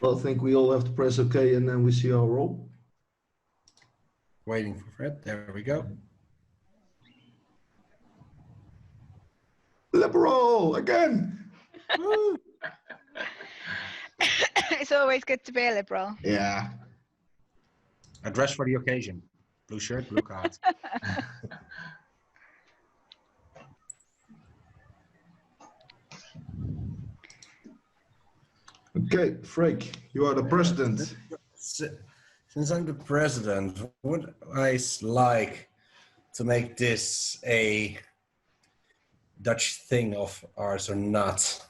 Well, I think we all have to press OK and then we see our roll. Waiting for Fred. There we go. Liberal again. It's always good to be a liberal. Yeah. A dress for the occasion. Blue shirt, blue card. Okay, Freek, you are the president. Since I'm the president, would I like to make this a Dutch thing of ours or not?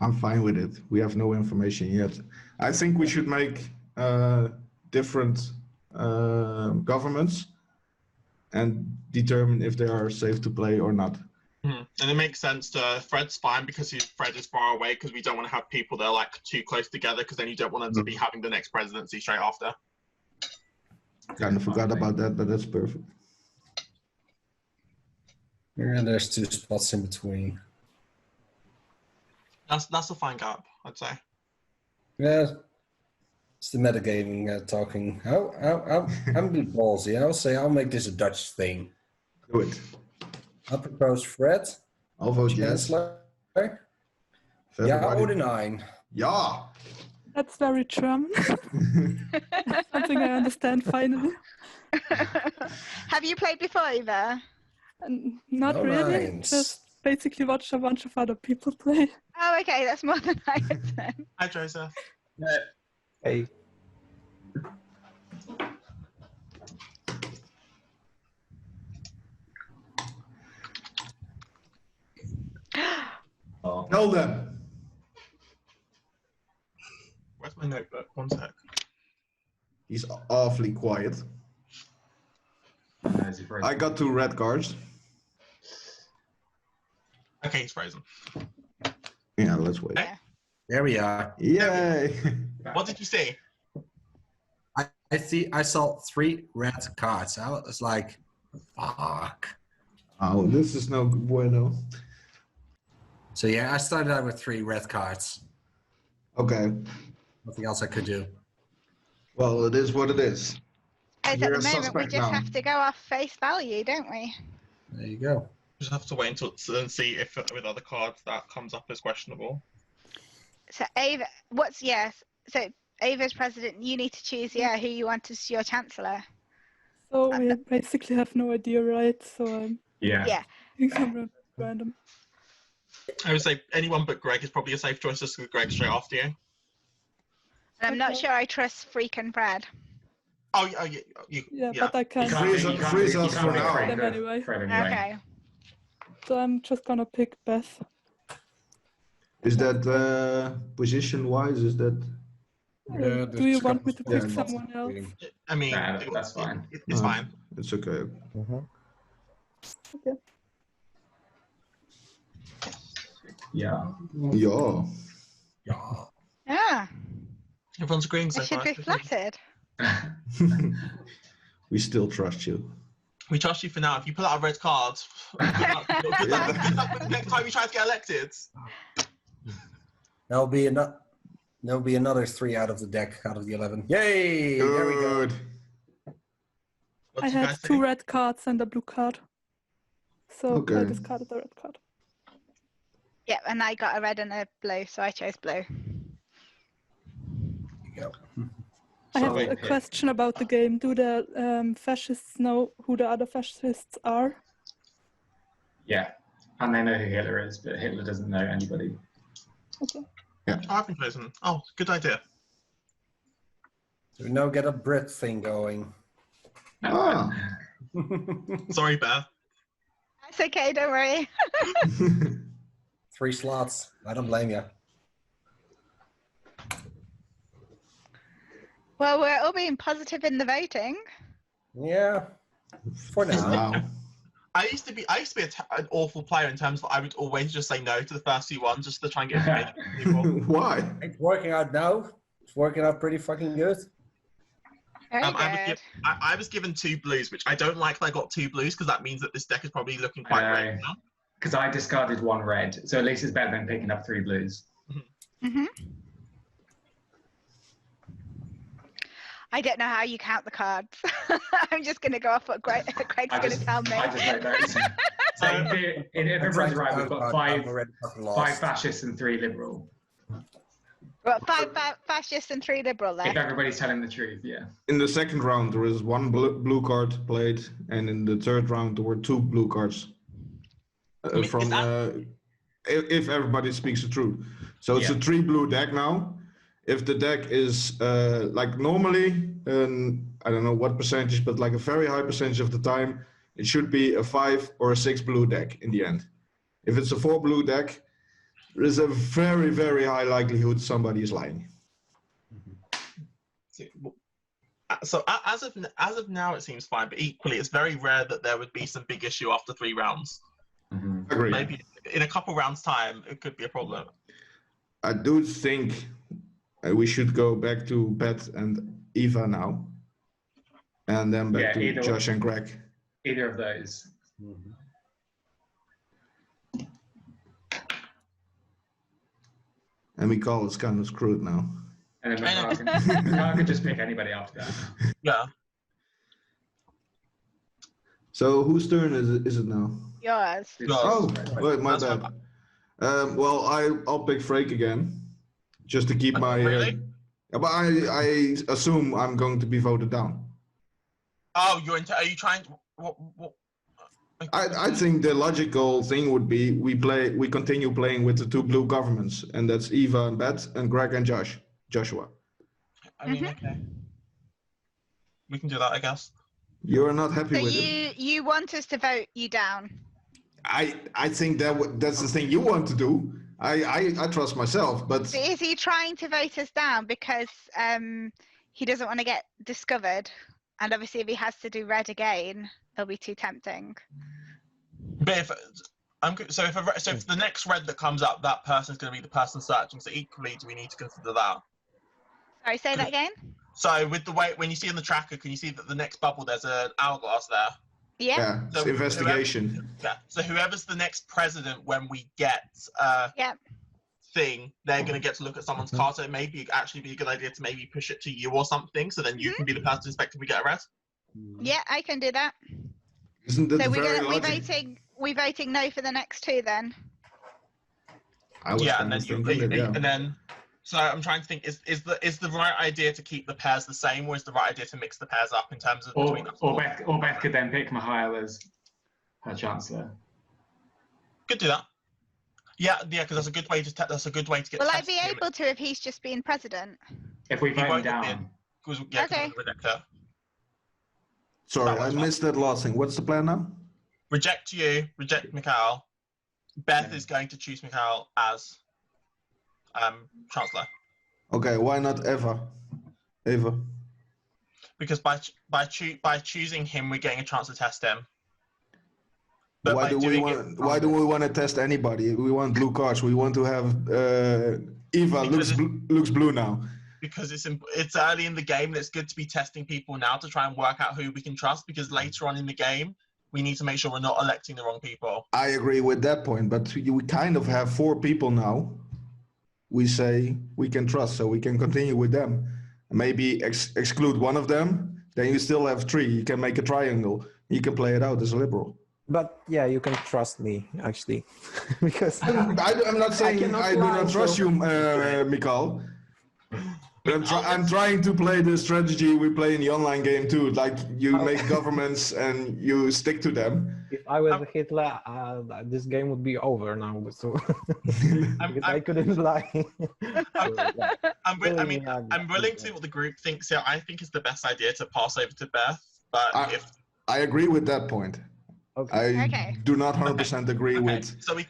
I'm fine with it. We have no information yet. I think we should make different governments and determine if they are safe to play or not. And it makes sense to Fred's fine because Fred is far away because we don't want to have people that are like too close together because then you don't want them to be having the next presidency straight after. Kind of forgot about that, but that's perfect. And there's 2 spots in between. That's a fine gap, I'd say. Yeah, it's the metagaming talking. I'm a bit ballsy. I'll say I'll make this a Dutch thing. Do it. I'll propose Fred. I'll vote yes. Chancellor. If Ja everybody- oder nein? Ja. That's very German. Something I understand finally. Have you played before, Eva? And not No really. lines. Just basically watch a bunch of other people play. Oh, okay, that's more than I had said. Hi, Joseph. Hey. Oh. Tell them. Where's my notebook? One sec. He's awfully quiet. Is he frozen? I got 2 red cards. Okay, he's frozen. Yeah, let's wait. Okay. There we are. Yay! What did you see? I saw 3 red cards. I was like, fuck. Oh, this is no bueno. So yeah, I started out with 3 red cards. Okay. Nothing else I could do. Well, it is what it is. At You're the a moment, we suspect just now. have to go off face value, don't we? There you go. Just have to wait until and see if with other cards that comes up as questionable. So Ava, so Ava's president. You need to choose, who you want as your chancellor. So we basically have no idea, right? So Yeah. Yeah. doing some random. I would say anyone but Greg is probably a safe choice just because Greg's straight after you. And I'm not Okay. sure I trust Freak and Brad. Oh, Yeah, but I You can't. Freeze you us- can't freeze make- you us can't for make now. Fred Them go- anyway. Fred anyway. Okay. So I'm just gonna pick Beth. Is that position-wise? Is that? Do you want me to pick Yeah. someone else? I mean, Nah, that's fine. It's fine. It's okay. Okay. Yeah. Yeah. Yeah. Yeah, Everyone's agreeing so I should far. be flattered. We still trust you. We trust you for now. If you pull out a red card, good luck with the next time you try to get elected. There'll be another 3 out of the deck, out of the 11. Yay! There we go. Good. What I do you had guys 2 think? red cards and a blue card. So I Okay. discarded the red card. Yep, and I got a red and a blue, so I chose blue. There you go. I have Sorry. a question about the game. Do the fascists know who the other fascists are? Yeah. And they know who Hitler is, but Hitler doesn't know anybody. Okay. Oh, I've been chosen. Oh, good idea. So we now get a Brit thing going. Ah. Sorry, Bear. That's okay, don't worry. 3 slots. I don't blame you. Well, we're all being positive in the voting. Yeah. For now. Wow. I used to be an awful player in terms of I would always just say no to the first 2 ones just to try and get information from people. Why? It's working out now. It's working out pretty fucking good. Very I good. was given 2 blues, which I don't like that I got 2 blues because that means that this deck is probably looking quite red now. Because I discarded 1 red, so at least it's better than picking up 3 blues. Mm-hmm. I don't know how you count the cards. I'm just going to go off what Craig's going to tell me. I just wrote those. So if everyone's right, we've got five fascists and 3 liberal. Well, 5 fascists and 3 liberal If left. everybody's telling the truth, yeah. In the second round, there is 1 blue card played, and in the third round, there were 2 blue cards. mean, is From that- if everybody speaks the truth. So it's a 3 blue deck now. If the deck is like normally, I don't know what percentage, but like a very high percentage of the time, it should be a 5 or a 6 blue deck in the end. If it's a 4 blue deck, there is a very, very high likelihood somebody is lying. So as of now, it seems fine, but equally, it's very rare that there would be some big issue after 3 rounds. Agree. Maybe in a couple rounds' time, it could be a problem. I do think we should go back to Pat and Eva now, and then back to either Josh and Greg. Either of those. And Mikal is kind of screwed now. And then I could just pick anybody after that. Yeah. So whose turn is it now? Yours. Oh, wait, my That's bad. Well, I'll pick Frake again, just to keep my. Really? But I assume I'm going to be voted down. Oh, are you trying? What? I think the logical thing would be we continue playing with the 2 blue governments, and that's Eva and Bet and Greg and Joshua. I mean, okay. We can do that, I guess. You're not happy So with it? you want us to vote you down? I think that's the thing you want to do. I trust myself, but So is he trying to vote us down because he doesn't want to get discovered? And obviously, if he has to do red again, it'll be too tempting. But if the next red that comes up, that person's going to be the person searching. So equally, do we need to consider that? Sorry, say that again? So with the way when you see in the tracker, can you see that the next bubble there's an hourglass there? Yeah. yeah, it's So investigation. Yeah. So whoever's the next president when we get Yeah. thing, they're going to get to look at someone's card. So it may be actually be a good idea to maybe push it to you or something. So then you can be the person inspecting we get a red. Yeah, I can do that. Isn't that So very we logical? voting no for the next 2 then? I was Yeah, kind and of then thinking that, yeah. and then. So I'm trying to think: is the right idea to keep the pairs the same, or is the right idea to mix the pairs up in terms of between us? Or Beth could then pick Mihail as her chancellor. Could do that. Yeah, because that's a good way to get. Will I be able to if he's just being president? If we He vote him won't down, Yeah, Okay. Sorry, That I was missed that last thing. What's the plan now? Reject you, reject Mikhail. Beth is going to choose Mikhail as chancellor Okay, why not Eva? because by choosing him, we're getting a chance to test him. But Why by do doing we want to test anybody? We want blue cards. We want to have Eva Because looks blue now. because it's early in the game, and it's good to be testing people now to try and work out who we can trust. Because later on in the game, we need to make sure we're not electing the wrong people. I agree with that point, but we kind of have 4 people now. We say we can trust, so we can continue with them. Maybe exclude one of them, then you still have 3. You can make a triangle. You can play it out as a liberal. But yeah, you can trust me actually, because I'm not saying cannot I do lie, not trust so- you, Mikal. But I'm trying to play the strategy we play in the online game too. Like you make governments and you stick to them. if I was Hitler, this game would be over now. So because I couldn't lie. So, yeah. I'm willing to see what the group thinks here. I think it's the best idea to pass over to Beth, but I agree with that point. Okay. I Okay. do not 100% agree with. so we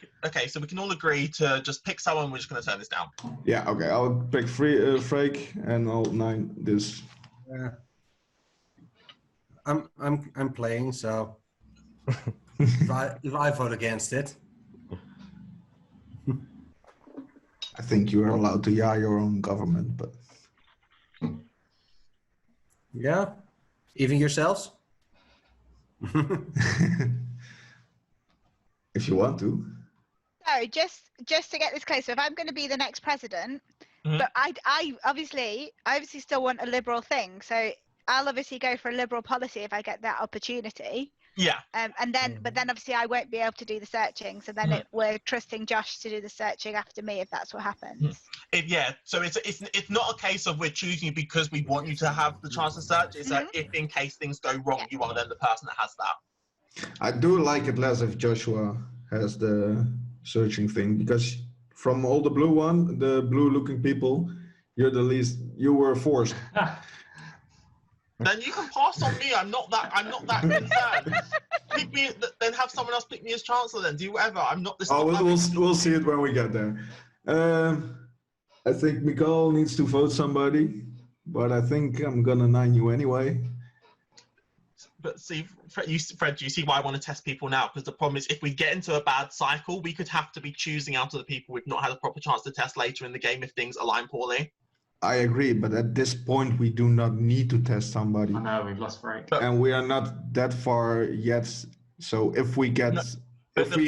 can all agree to just pick someone. We're just going to turn this down. Yeah, okay. I'll pick Frake and I'll 9 this. I'm playing, so if I vote against it, I think you are allowed to your own government, but yeah, even yourselves. if you want to. So just to get this clear, so if I'm going to be the next president, But I obviously still want a liberal thing. So I'll obviously go for a liberal policy if I get that opportunity. Yeah. And then, but then obviously I won't be able to do the searching. So then we're trusting Josh to do the searching after me if that's what happens. So it's not a case of we're choosing you because we want you to have the chance to search. It's like if in case things go wrong, you are then the person that has that. I do like it less if Joshua has the searching thing, because from all the blue looking people, you're the least. You were forced. Then you can pass on me. I'm not that concerned. Pick me, then have someone else pick me as chancellor. Then do whatever. I'm not this. We'll see it when we get there. I think Mikhail needs to vote somebody, but I think I'm gonna 9 you anyway. But see, Fred, do you see why I want to test people now? Because the problem is, if we get into a bad cycle, we could have to be choosing out of the people we've not had a proper chance to test later in the game if things align poorly. I agree, but at this point, we do not need to test somebody. I know, we've lost Frank. And we are not that far yet. So if we get, if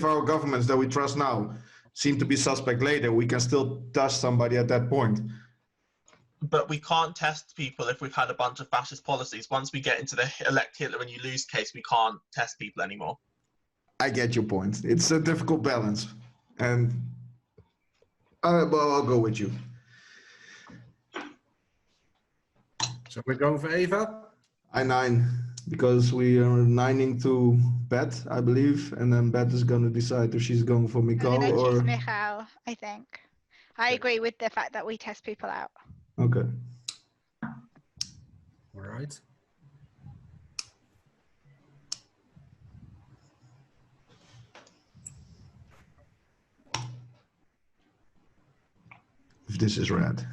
our governments that we trust now seem to be suspect later, we can still test somebody at that point. But we can't test people if we've had a bunch of fascist policies. Once we get into the elect Hitler and you lose case, we can't test people anymore. I get your point. It's a difficult balance. And well, I'll go with you. So we're going for Eva? I 9, because we are 9ing to Bet, I believe, and then Bet is going to decide if she's going for Mikhail I'm gonna or... choose Mikhail, I think. I agree with the fact that we test people out. Okay. All right. If this is red.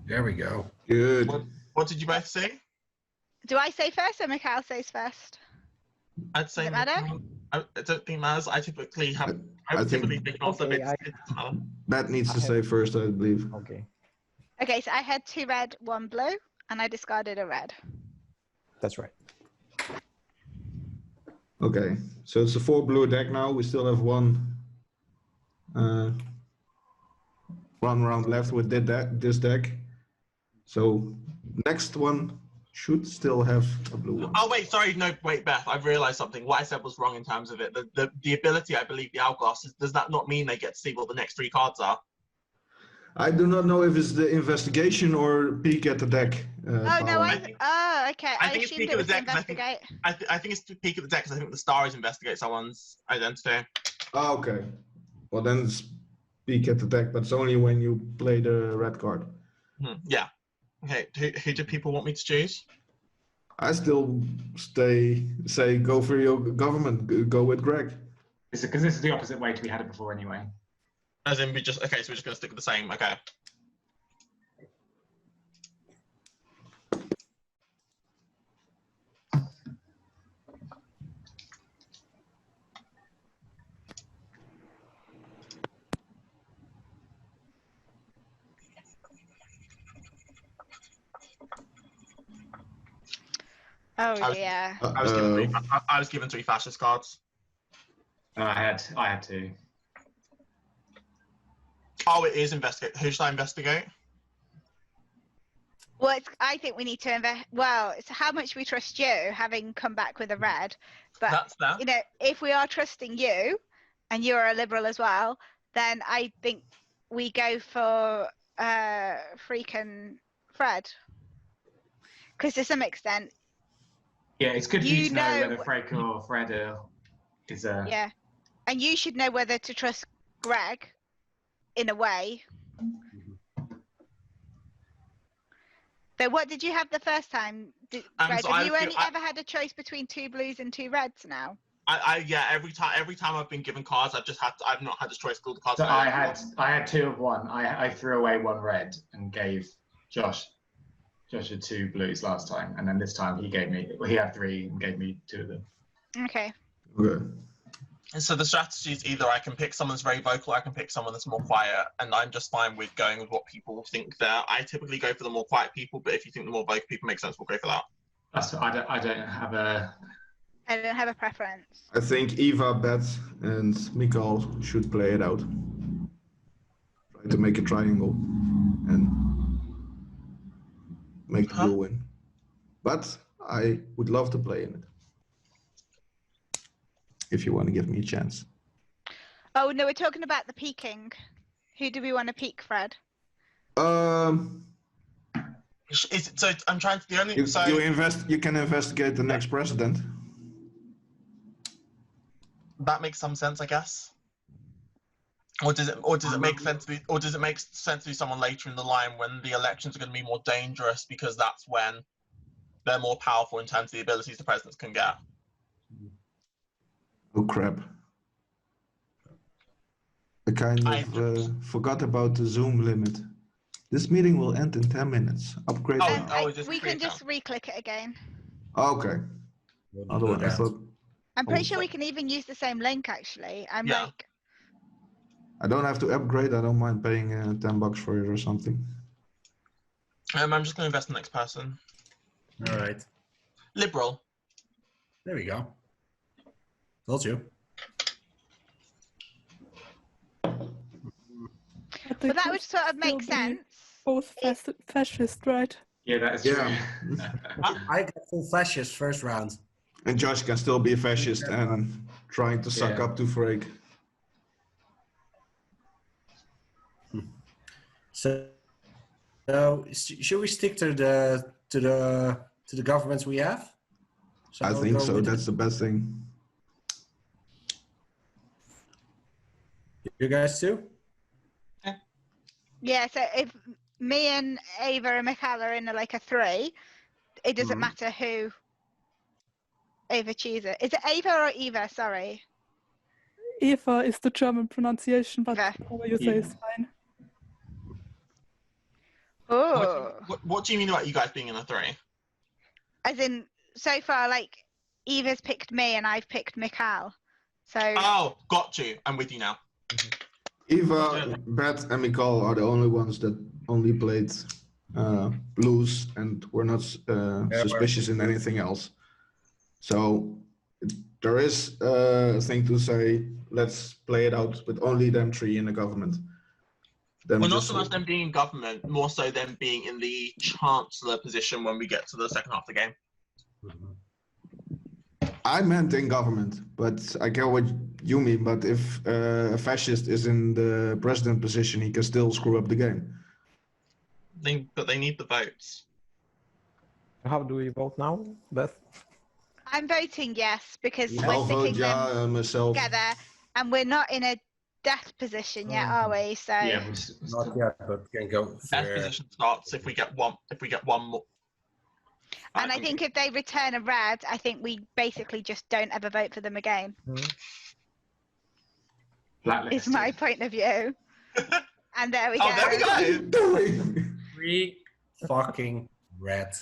There we go. Good. What did you both say? Do I say first or Mikhail says first? I'd say. Does it matter? I don't think it matters. I typically have. I think- typically think also Okay, it doesn't matter. Bet needs to say first, I believe. Okay, Okay, so I had 2 red, 1 blue, and I discarded a red. that's right. Okay, so it's a 4 blue deck now. We still have one round left with this deck. So next one should still have a blue one. Oh wait, sorry, no, wait, Beth. I've realised something. What I said was wrong in terms of it. The ability, I believe, the Hourglass, does that not mean they get to see what the next 3 cards are? I do not know if it's the investigation or peek at the deck. Oh, no, power. okay. I think it's assumed peek it at was the deck. 'Cause investigate. I think it's peek at the deck because I think the stars investigate someone's identity. Oh, okay. Well, then it's peek at the deck, but it's only when you play the red card. Yeah. Okay. Who do people want me to choose? I still say go for your government. Go with Greg. Because this is the opposite way to we had it before anyway. As in, so we're just going to stick with the same. Okay. Oh, I was- yeah. I was given 3 fascist cards. I had 2. Oh, it is investigate. Who should I investigate? Well, I think we need to invest. Well, it's how much we trust you, having come back with a red. But That's that. you know, if we are trusting you, and you're a liberal as well, then I think we go for freaking Fred. Because to some extent, Yeah, it's good for You you to know know- whether Frank or Fred is yeah, and you should know whether to trust Greg, in a way. So what did you have the first time, Greg? so have I you feel- only ever had a choice between 2 blues and 2 reds now? Yeah, every time I've been given cards, I've not had the choice to call the cards. So I had 2 of 1. I threw away 1 red and gave Josh had 2 blues last time, and then this time he had 3 and gave me 2 of them. Okay. Okay. So the strategy is either I can pick someone that's very vocal, or I can pick someone that's more quiet, and I'm just fine with going with what people think there. I typically go for the more quiet people, but if you think the more vocal people make sense, we'll go for that. I don't have a. I don't have a preference. I think Eva, Beth, and Mikael should play it out. Try to make a triangle and make the blue win. But I would love to play in it. If you want to give me a chance. Oh no, we're talking about the peaking. Who do we want to peak, Fred? Is it, so I'm trying to the only You can investigate the next president. That makes some sense, I guess. Or does it make sense to do someone later in the line when the elections are going to be more dangerous because that's when they're more powerful in terms of the abilities the presidents can get. Oh crap. I kind of forgot about the Zoom limit. This meeting will end in 10 minutes. Upgrade now. We can just re-click it again. Okay. Otherwise, I thought I'm pretty sure we can even use the same link actually. I'm like, I don't have to upgrade. I don't mind paying $10 for it or something. I'm just going to invest in the next person. All right. Liberal. There we go. Told you. but that would sort of make sense. Both fascist, right? Yeah, that is true. I got full fascist first round. And Josh can still be a fascist and trying to suck up to Frake. So should we stick to the governments we have? So I think so. That's the best thing. You guys too? Yeah. So if me and Ava and Mikael are in like a 3, it doesn't matter who Ava chooses. Is it Ava or Eva? Sorry. Eva is the German pronunciation, but Eva. whatever you say is fine. Oh. What do you mean about you guys being in a 3? As in, so far, like Eva's picked me and I've picked Mikael. So. Oh, got you. I'm with you now. Eva, Beth, and Mikael are the only ones that only played blues and were not suspicious in anything else. So there is a thing to say, let's play it out with only them 3 in the government. Well, not so much them being in government, more so them being in the chancellor position when we get to the second half of the game. I meant in government, but I get what you mean. But if a fascist is in the president position, he can still screw up the game. But they need the votes. How do we vote now, Beth? I'm voting yes because I'll we're vote sticking them myself. together, and we're not in a death position yet, are we? So Yeah, Not yet, but can go. Best position starts if we get one. If we get one more. and I think if they return a red, I think we basically just don't ever vote for them again. Blacklist. Is my point of view. And there we go. Oh, there we go. 3 fucking red.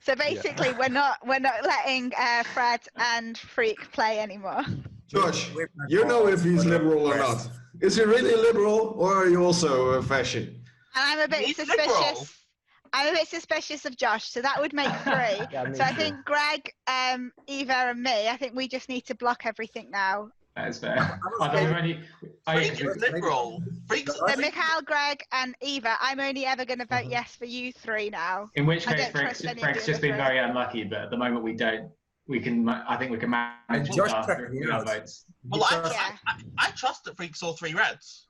So basically, we're not letting Fred and Freak play anymore. Josh, you know if he's liberal or not. Is he really liberal, or are you also a fascist? And I'm a bit He's suspicious. liberal. I'm a bit suspicious of Josh, so that would make 3. Yeah, So I think Greg, Eva, and me. I think we just need to block everything now. That is fair. Freak is liberal. Freak's So Mikael, Greg, and Eva. I'm only ever going to vote yes for you 3 now. In which I case, don't trust any of Frank's the just other been 3. very unlucky, but at the moment we don't. I think we can manage Josh our checked me out. votes. Well, I trust that Freak saw 3 reds.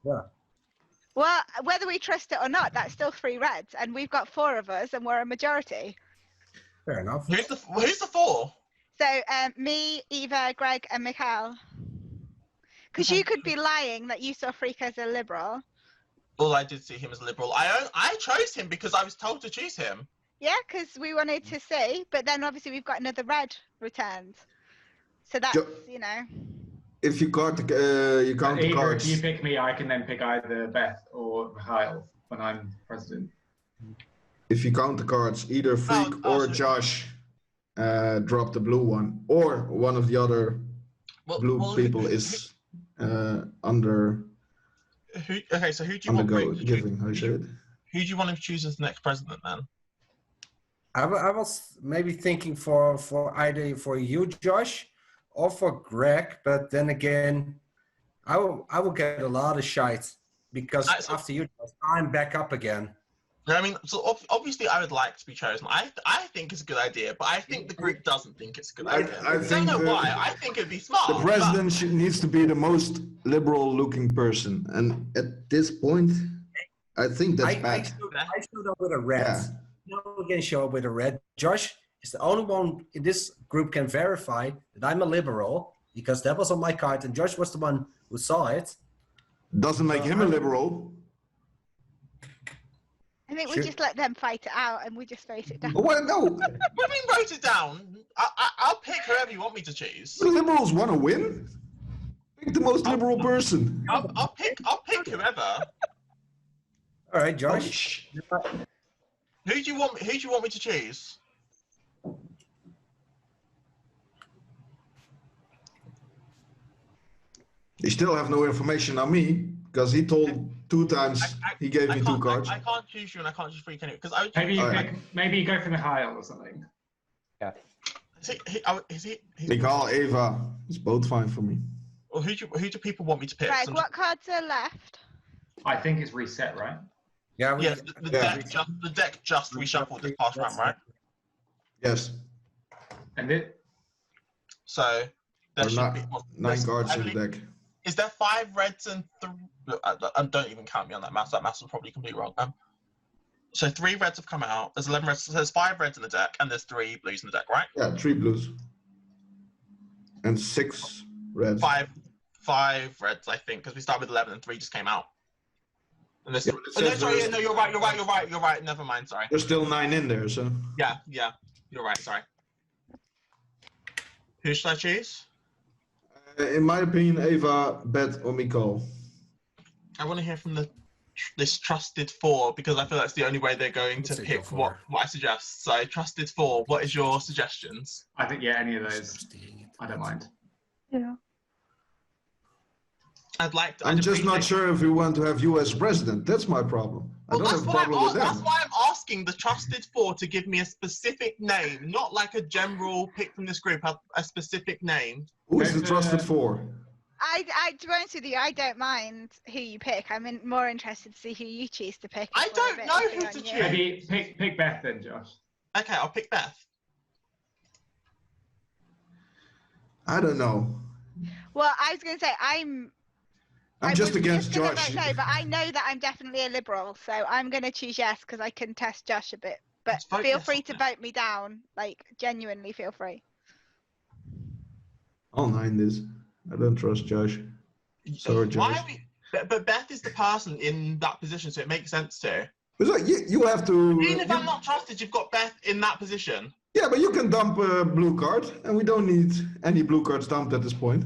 Well, whether we trust it or not, that's still 3 reds, and we've got 4 of us, and we're a majority. Fair enough. Who's the 4? So me, Eva, Greg, and Mikael. Because you could be lying that you saw Freak as a liberal. Well, I did see him as liberal. I chose him because I was told to choose him. Yeah, because we wanted to see, but then obviously we've got another red returned. So that's, you know. If you count the cards. If you pick me, I can then pick either Beth or Mikhail when I'm president. If you count the cards, either Freak or so- Josh drop the blue one, or one of the other blue people is under Okay, so who do you want? giving. How you say it? Who do you want to choose as the next president then? I was maybe thinking for either for you, Josh, or for Greg, but then again, I will get a lot of shite because after you, Josh, I'm back up again. I mean, so obviously I would like to be chosen. I think it's a good idea, but I think the group doesn't think it's a good idea. I think don't know why. I think it'd be smart. The president needs to be the most liberal-looking person, and at this point, I think that's bad. I showed up with a red. Yeah. No, again, show up with a red. Josh is the only one in this group can verify that I'm a liberal because that was on my card, and Josh was the one who saw it. Doesn't make him a liberal. I think we just let them fight it out and we just vote it down. Well, no. What do you mean vote it down? I'll pick whoever you want me to choose. The liberals want to win. Pick the most liberal person. I'll pick whoever. All right, Josh. Who do you want me to choose? You still have no information on me because he told 2 times he gave me 2 cards. I can't choose you and I can't choose Freak anyway because I would. Maybe you go for Mikhail or something. Yeah. Is he? Mikhail, Eva, it's both fine for me. Or who do people want me to pick? Greg, what cards are left? I think it's reset, right? Yeah. Yes, the deck just reshuffled this past round, right? Yes. And it. So there should be 9 cards in the deck. Is there 5 reds and 3? And don't even count me on that math. That math was probably completely wrong. So 3 reds have come out. There's 11 reds. So there's 5 reds in the deck, and there's 3 blues in the deck, right? Yeah, 3 blues. And 6 reds. 5 reds, I think, because we started with 11 and 3 just came out. And there's no, you're right. Never mind, sorry. There's still 9 in there, so. Yeah, you're right. Sorry. Who should I choose? In my opinion, Eva, Bet, or Mikhail. I want to hear from this trusted 4 because I feel that's the only way they're going to pick what I suggest. So trusted 4, what is your suggestions? I think any of those. I don't mind. Yeah. I'm just not sure if we want to have you as president. That's my problem. I don't have a problem with that. That's why I'm asking the trusted 4 to give me a specific name, not like a general pick from this group, a specific name. Who is the trusted 4? To be honest with you, I don't mind who you pick. I'm more interested to see who you choose to pick. I don't know who to choose. Maybe pick Beth then, Josh. Okay, I'll pick Beth. I don't know. Well, I was going to say I'm just against Josh. No, but I know that I'm definitely a liberal, so I'm going to choose yes because I can test Josh a bit. But feel free to vote me down. Like, genuinely feel free. I'll 9 this. I don't trust Josh. Sorry, Josh. But Beth is the person in that position, so it makes sense too. It's like you have to. Even if I'm not trusted, you've got Beth in that position. Yeah, but you can dump a blue card, and we don't need any blue cards dumped at this point.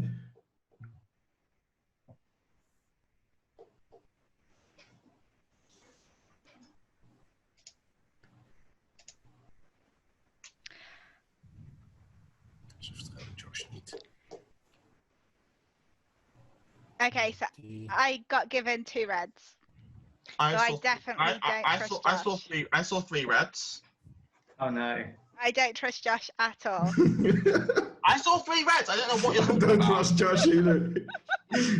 Okay, so I got given 2 reds. I definitely don't trust Josh. I saw 3 reds. Oh no. I don't trust Josh at all. I saw 3 reds. I don't know what you're talking I don't about. trust Josh either.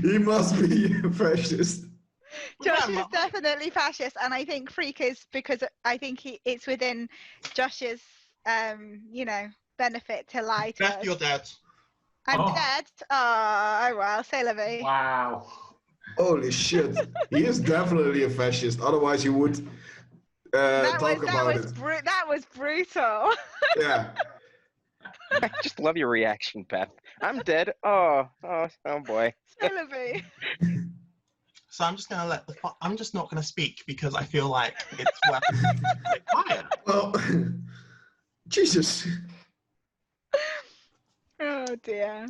He must be a fascist. Josh is definitely fascist, and I think Freak is because I think it's within Josh's, benefit to lie to Beth, us. you're dead. I'm dead. Oh well, say la vie. Wow. Holy shit. He is definitely a fascist. Otherwise, he would talk about it. That was brutal. Yeah. I just love your reaction, Beth. I'm dead. Oh boy. Say la vie. So I'm just gonna I'm just not gonna speak because I feel like it's worth quiet. Well, Jesus. Oh dear.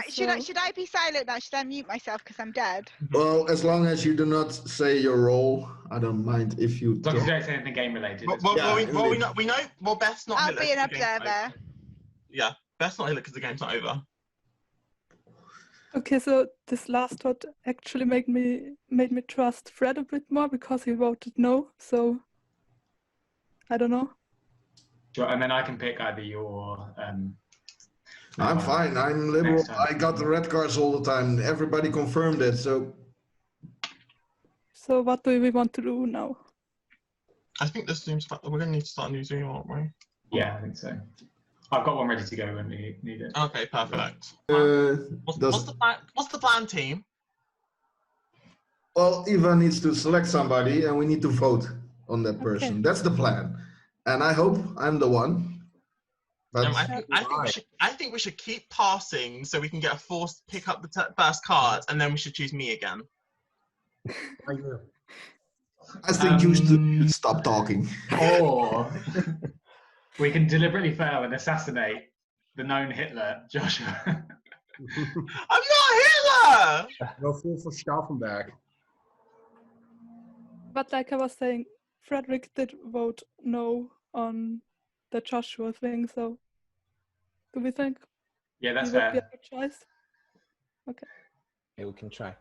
Should I be silent now? Should I mute myself because I'm dead? Well, as long as you do not say your role, I don't mind if you As long as talk. you don't say anything game related. We know. Well, Beth's not. I'll Hitler be an 'cause the game's observer. over. Yeah, Beth's not Hitler because the game's not over. Okay, so this last thought actually made me trust Fred a bit more because he voted no. So I don't know. Sure, and then I can pick either your. I'm fine. I'm liberal. Next time. I got the red cards all the time. Everybody confirmed it. So So what do we want to do now? I think this seems like we're gonna need to start a new Zoom, aren't we? Yeah, I think so. I've got one ready to go when we need it. Okay, perfect. What's does the plan? What's the plan, team? well, Eva needs to select somebody, and we need to vote on that person. Okay. That's the plan, and I hope I'm the one. But I think we should keep passing so we can get a forced pick up the first card, and then we should choose me again. I think you should stop talking. Or we can deliberately fail and assassinate the known Hitler, Joshua. I'm not Hitler! Go full for Stauffenberg. But like I was saying, Frederick did vote no on the Joshua thing. So do we think Yeah, that's he would be a fair. good choice? Okay. Yeah, we can try.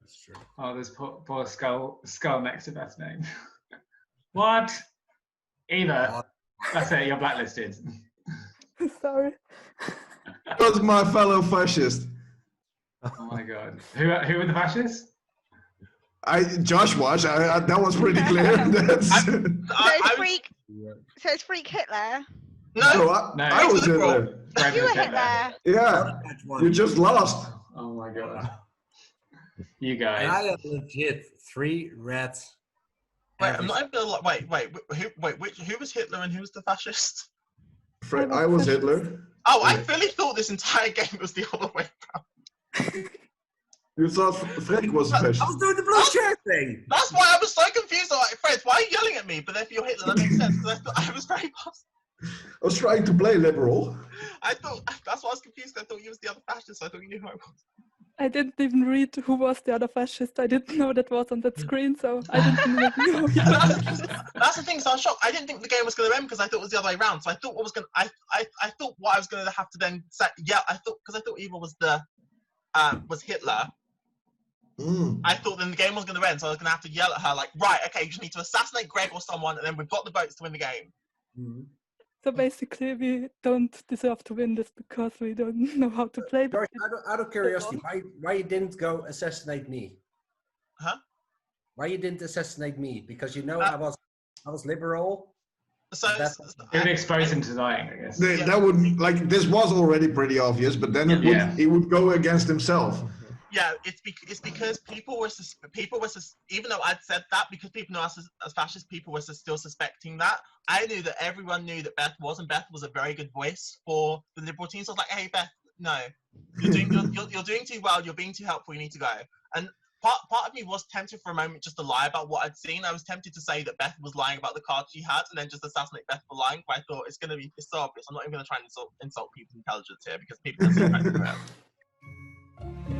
That's true. Oh, there's poor skull next to Beth's name. What? Eva, that's it. You're blacklisted. Sorry. That's my fellow fascist. Oh my god. Who are the fascists? Josh was. That was pretty clear. That's, So it's Freak Hitler. No, I was Hitler. Fred You was were Hitler. Hitler. Yeah, you just lost. Oh my god. You And I guys. have legit 3 reds. wait, I'm not even gonna like. Who was Hitler and who was the fascist? I was Hitler. Oh, I really thought this entire game was the other way around. You thought Fredrik was a fascist. I was doing the blue shirt thing. That's why I was so confused. I'm like, Fred, why are you yelling at me? But if you're Hitler, that makes sense. Because I was very puzzled. I was trying to play liberal. I thought that's why I was confused. I thought you was the other fascist. So I thought you knew who I was. I didn't even read who was the other fascist. I didn't know that was on that screen, so I didn't even know. That's the thing. So I was shocked. I didn't think the game was going to end because I thought it was the other way around. So I thought what was going. I thought what I was going to have to then say. Yeah, I thought Eva was was Hitler. I thought then the game was going to end, so I was going to have to yell at her like, right, okay, you just need to assassinate Greg or someone, and then we've got the votes to win the game. So basically, we don't deserve to win this because we don't know how to play. George, out of curiosity, why you didn't go assassinate me? Huh? Why you didn't assassinate me? Because you know I was liberal. So It would expose him to lying, I guess. That would like this was already pretty obvious, but then he would go against himself. yeah, it's because people were even though I'd said that, because people know us as fascists, people were still suspecting that. I knew that everyone knew that Beth was, and Beth was a very good voice for the Liberal team. So I was like, hey Beth, no, you're doing too well. You're being too helpful. You need to go. And part of me was tempted for a moment just to lie about what I'd seen. I was tempted to say that Beth was lying about the cards she had, and then just assassinate Beth for lying. But I thought it's so obvious. I'm not even going to try and insult people's intelligence here because people can see right through it.